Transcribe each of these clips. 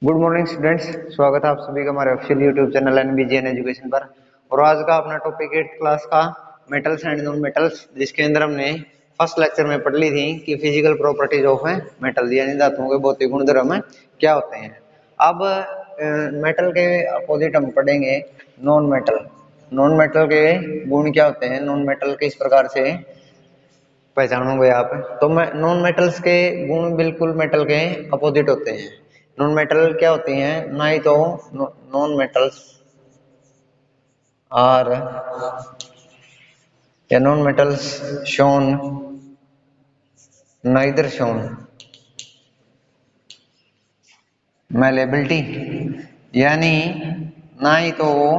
Good morning students. स्वागत है आप सभी का हमारे ऑफिशियल यूट्यूब चैनल एनबीजीएन एजुकेशन पर। और आज का अपना टॉपिक 8th क्लास का मेटल्स एंड नॉन मेटल्स, जिसके अंदर हमने फर्स्ट लेक्चर में पढ़ ली थी कि फिजिकल प्रॉपर्टीज ऑफ है मेटल, यानी धातुओं के भौतिक गुणधर्म क्या होते हैं। अब मेटल के अपोजिट हम पढ़ेंगे नॉन मेटल। नॉन मेटल के गुण क्या होते हैं, नॉन मेटल किस प्रकार से पहचानोगे आप। तो नॉन मेटल्स के गुण बिल्कुल मेटल के अपोजिट होते हैं। नॉन मेटल क्या होती हैं, ना ही तो नॉन मेटल्स आर या non metals shown neither shown malleability, यानी ना ही तो वो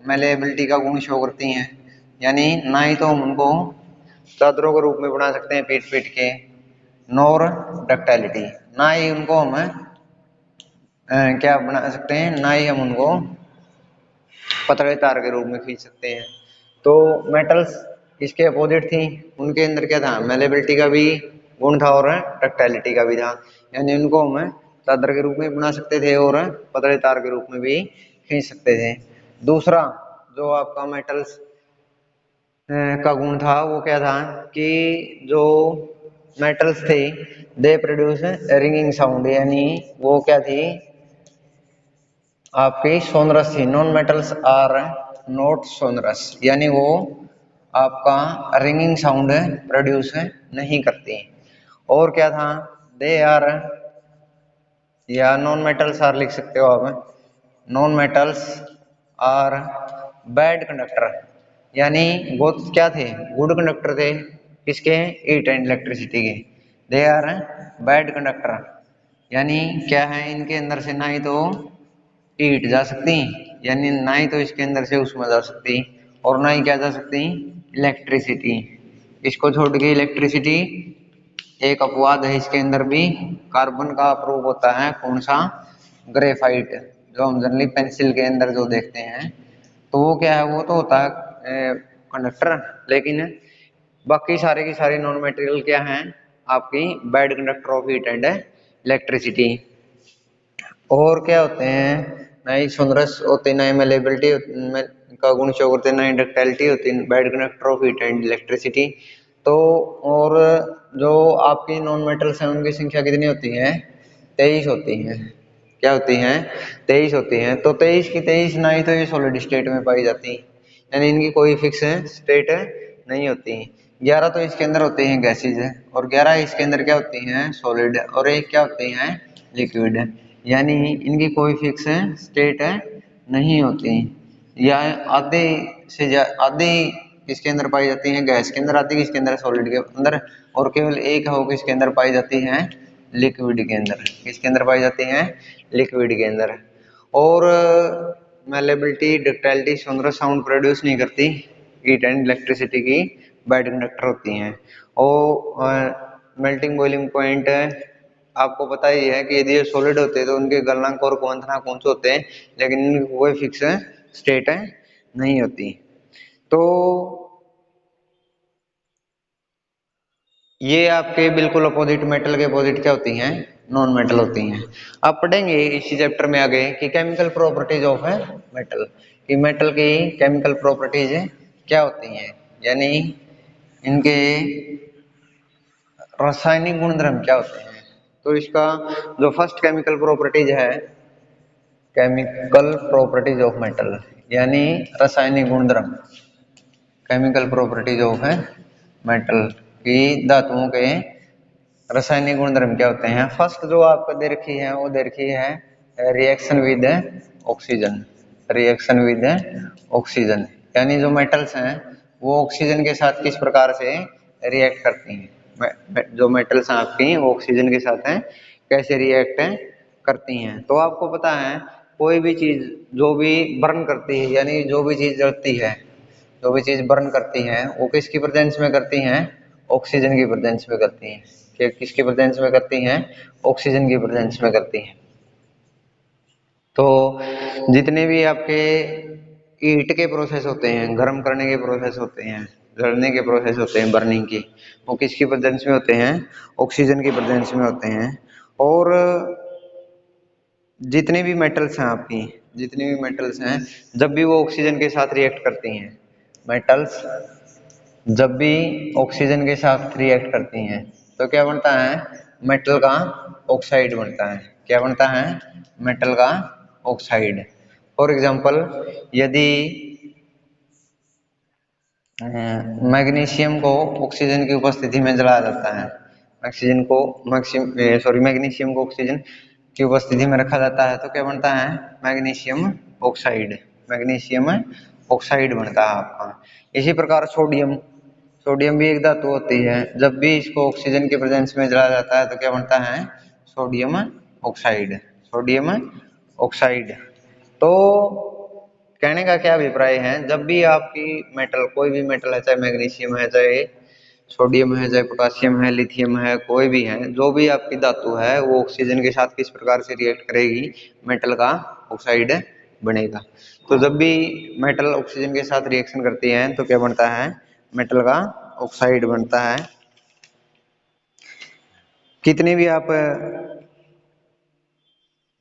मेलेबिलिटी का गुण शो करती हैं, यानी ना ही तो हम उनको चादरों के रूप में बना सकते हैं पीट पीट के, नॉर डक्टाइलिटी, ना ही उनको हम क्या बना सकते हैं, ना ही हम उनको पतले तार के रूप में खींच सकते हैं। तो मेटल्स इसके अपोजिट थी, उनके अंदर क्या था, मेलेबिलिटी का भी गुण था और डक्टाइलिटी का भी था, यानी उनको हम चादर के रूप में बना सकते थे और पतले तार के रूप में भी खींच सकते थे। दूसरा जो आपका मेटल्स का गुण था वो क्या था कि जो मेटल्स थे दे प्रोड्यूस रिंगिंग साउंड, यानी वो क्या थी आपकी सोनरस थी। Non metals are not sonorous, यानी वो आपका रिंगिंग साउंड प्रोड्यूस नहीं करती। और क्या था, दे आर, या नॉन मेटल्स आर लिख सकते हो आप, non metals are bad conductor, यानी वो क्या थे, गुड कंडक्टर थे किसके, हीट एंड इलेक्ट्रिसिटी के। दे आर बैड कंडक्टर, यानी क्या है, इनके अंदर से ना ही तो हीट जा सकती, यानी ना ही तो इसके अंदर से उष्मा जा सकती और ना ही क्या जा सकती, इलेक्ट्रिसिटी। इसको छोड़ के इलेक्ट्रिसिटी एक अपवाद है, इसके अंदर भी कार्बन का प्रूफ होता है, कौन सा, ग्रेफाइट, जो हम जनरली पेंसिल के अंदर जो देखते हैं, तो वो क्या है, वो तो होता है कंडक्टर, लेकिन बाकी सारे की सारी नॉन मटेरियल क्या हैं आपकी, bad conductor of heat and electricity. और क्या होते हैं, ना ही सोनरस होते, ना ही मेलेबिलिटी का गुण शो करते, ना ही डक्टाइलिटी होती, bad conductor of heat and electricity. तो और जो आपकी नॉन मेटल्स हैं उनकी संख्या कितनी होती है, 23 होती हैं। क्या होती हैं, 23 होती हैं। तो 23 की 23 ना ही तो ये सॉलिड स्टेट में पाई जाती, यानी इनकी कोई फिक्स स्टेट नहीं होती। 11 तो इसके अंदर होते हैं गैसेज, और 11 इसके अंदर क्या होती हैं, सॉलिड, और एक क्या होती हैं, लिक्विड, यानी इनकी कोई फिक्स स्टेट नहीं होती। या आधे से आधी किसके अंदर पाई जाती है, गैस के अंदर, आधी किसके अंदर, सॉलिड के अंदर, और केवल एक हो किसके अंदर पाई जाती है, लिक्विड के अंदर। किसके अंदर पाई जाती है, लिक्विड के अंदर। और मेलेबिलिटी, डक्टाइलिटी, सोनरस साउंड प्रोड्यूस नहीं करती, हीट एंड इलेक्ट्रिसिटी की बैड कंडक्टर होती हैं। और मेल्टिंग बॉइलिंग पॉइंट आपको पता ही है कि यदि ये सॉलिड होते हैं तो उनके गलनांक और क्वथनांक कौन से होते हैं, लेकिन इनकी कोई फिक्स स्टेट नहीं होती। तो ये आपके बिल्कुल अपोजिट, मेटल के अपोजिट क्या होती हैं, नॉन मेटल होती हैं। आप पढ़ेंगे इसी चैप्टर में आगे कि केमिकल प्रॉपर्टीज ऑफ है मेटल, कि मेटल की केमिकल प्रॉपर्टीज क्या होती हैं, यानी इनके रासायनिक गुणधर्म क्या होते हैं। तो इसका जो फर्स्ट केमिकल प्रॉपर्टीज है, केमिकल प्रॉपर्टीज ऑफ मेटल, यानी रासायनिक गुणधर्म, केमिकल प्रॉपर्टीज ऑफ है मेटल की धातुओं के रासायनिक गुणधर्म क्या होते हैं। फर्स्ट जो आपको दे रखी है वो दे रखी है reaction with oxygen, reaction with oxygen, यानी जो मेटल्स हैं वो ऑक्सीजन के साथ किस प्रकार से रिएक्ट करती हैं। जो मेटल्स हैं आपकी वो ऑक्सीजन के साथ हैं कैसे रिएक्ट करती हैं। तो आपको पता है कोई भी चीज जो भी बर्न करती है, यानी जो भी चीज जलती है, जो भी चीज बर्न करती है वो किसकी प्रेजेंस में करती हैं, ऑक्सीजन की प्रेजेंस में करती हैं। कि किसकी प्रेजेंस में करती हैं, ऑक्सीजन की प्रेजेंस में करती हैं। तो जितने भी आपके हीट के प्रोसेस होते हैं, गर्म करने के प्रोसेस होते हैं, जलने के प्रोसेस होते हैं, बर्निंग की, वो किसकी प्रेजेंस में होते हैं, ऑक्सीजन की प्रेजेंस में होते हैं। और जितने भी मेटल्स हैं आपकी, जितने भी मेटल्स हैं, जब भी वो ऑक्सीजन के साथ रिएक्ट करती हैं, मेटल्स जब भी ऑक्सीजन के साथ रिएक्ट करती हैं तो क्या बनता है, मेटल का ऑक्साइड बनता है। क्या बनता है, मेटल का ऑक्साइड। फॉर एग्जांपल, यदि मैग्नीशियम को ऑक्सीजन की उपस्थिति में जलाया जाता है, ऑक्सीजन को मैग्नीशियम को ऑक्सीजन की उपस्थिति में रखा जाता है तो क्या बनता है, मैग्नीशियम ऑक्साइड। मैग्नीशियम ऑक्साइड बनता है आपका। इसी प्रकार सोडियम, सोडियम भी एक धातु होती है, जब भी इसको ऑक्सीजन के प्रेजेंस में जलाया जाता है तो क्या बनता है, सोडियम ऑक्साइड। Sodium oxide. तो कहने का क्या अभिप्राय है, जब भी आपकी मेटल, कोई भी मेटल है, चाहे मैग्नीशियम है, चाहे सोडियम है, चाहे पोटासियम है, लिथियम है, कोई भी है, जो भी आपकी धातु है वो ऑक्सीजन के साथ किस प्रकार से रिएक्ट करेगी, मेटल का ऑक्साइड बनेगा। तो जब भी मेटल ऑक्सीजन के साथ रिएक्शन करती है तो क्या बनता है, मेटल का ऑक्साइड बनता है। कितने भी आप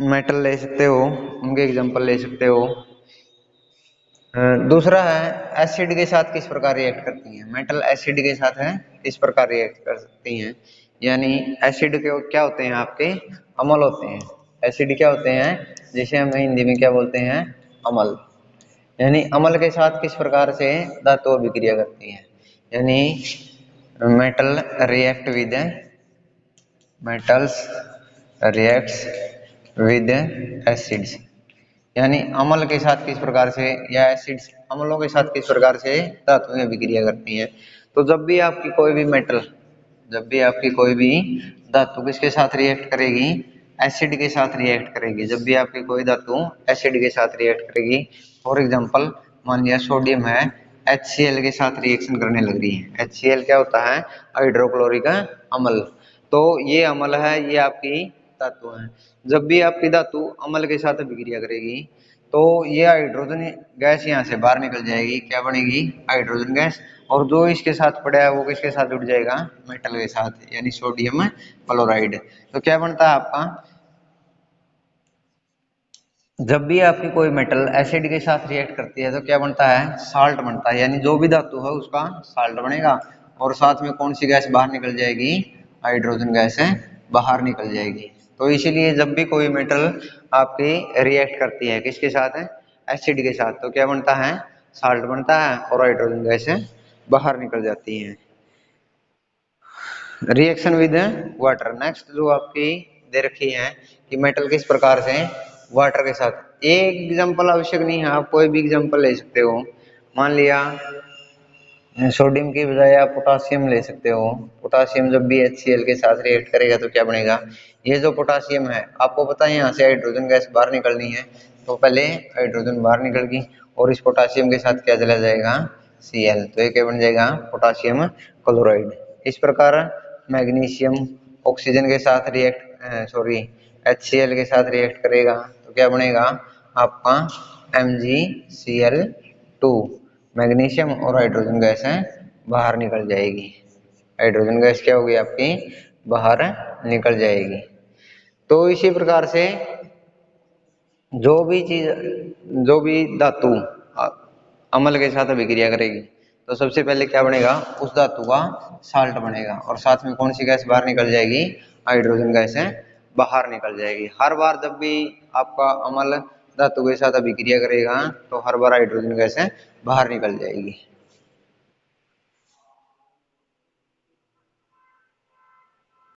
मेटल ले सकते हो, उनके एग्जांपल ले सकते हो। दूसरा है एसिड के साथ किस प्रकार रिएक्ट करती हैं। मेटल एसिड के साथ है किस प्रकार रिएक्ट कर सकती हैं, यानी एसिड के क्या होते हैं आपके, अम्ल होते हैं। एसिड क्या होते हैं, जिसे हम हिंदी में क्या बोलते हैं, अम्ल। यानी अम्ल के साथ किस प्रकार से धातु अभिक्रिया करती है, यानी metal react with, metals reacts with acids, यानी अम्ल के साथ किस प्रकार से, या एसिड्स अम्लों के साथ किस प्रकार से धातुएं अभिक्रिया करती हैं। तो जब भी आपकी कोई भी मेटल, जब भी आपकी कोई भी धातु किसके साथ रिएक्ट करेगी, एसिड के साथ रिएक्ट करेगी। जब भी आपकी कोई धातु एसिड के साथ रिएक्ट करेगी, फॉर एग्जांपल मान लिया सोडियम है, HCl के साथ रिएक्शन करने लग रही है। HCl क्या होता है, हाइड्रोक्लोरिक अम्ल। तो ये अम्ल है, ये आपकी धातु है। जब भी आपकी धातु अम्ल के साथ अभिक्रिया करेगी तो ये हाइड्रोजन गैस यहाँ से बाहर निकल जाएगी, क्या बनेगी, हाइड्रोजन गैस। और जो इसके साथ पड़ा है वो किसके साथ जुड़ जाएगा, मेटल के साथ, यानी सोडियम क्लोराइड। तो क्या बनता है आपका, जब भी आपकी कोई मेटल एसिड के साथ रिएक्ट करती है तो क्या बनता है, साल्ट बनता है, यानी जो भी धातु है उसका साल्ट बनेगा। और साथ में कौन सी गैस बाहर निकल जाएगी, हाइड्रोजन गैस है बाहर निकल जाएगी। तो इसीलिए जब भी कोई मेटल आपकी रिएक्ट करती है किसके साथ है, एसिड के साथ, तो क्या बनता है, साल्ट बनता है और हाइड्रोजन गैस बाहर निकल जाती है। Reaction with water. नेक्स्ट जो आपकी दे रखी है कि मेटल किस प्रकार से वाटर के साथ, एक एग्जांपल आवश्यक नहीं है, आप कोई भी एग्जांपल ले सकते हो। मान लिया सोडियम की बजाय आप पोटासियम ले सकते हो। पोटासियम जब भी HCl के साथ रिएक्ट करेगा तो क्या बनेगा, ये जो पोटासियम है, आपको पता है यहाँ से हाइड्रोजन गैस बाहर निकलनी है, तो पहले हाइड्रोजन बाहर निकल गई और इस पोटासियम के साथ क्या चला जाएगा, Cl, तो ये क्या बन जाएगा, पोटासियम क्लोराइड। इस प्रकार मैग्नीशियम ऑक्सीजन के साथ HCl के साथ रिएक्ट करेगा तो क्या बनेगा आपका MgCl2, मैग्नीशियम और हाइड्रोजन गैस है बाहर निकल जाएगी। हाइड्रोजन गैस क्या होगी आपकी, बाहर निकल जाएगी। तो इसी प्रकार से जो भी चीज, जो भी धातु अम्ल के साथ अभिक्रिया करेगी तो सबसे पहले क्या बनेगा, उस धातु का साल्ट बनेगा और साथ में कौन सी गैस बाहर निकल जाएगी, हाइड्रोजन गैस है बाहर निकल जाएगी। हर बार जब भी आपका अम्ल धातु के साथ अभिक्रिया करेगा तो हर बार हाइड्रोजन गैस है बाहर निकल जाएगी।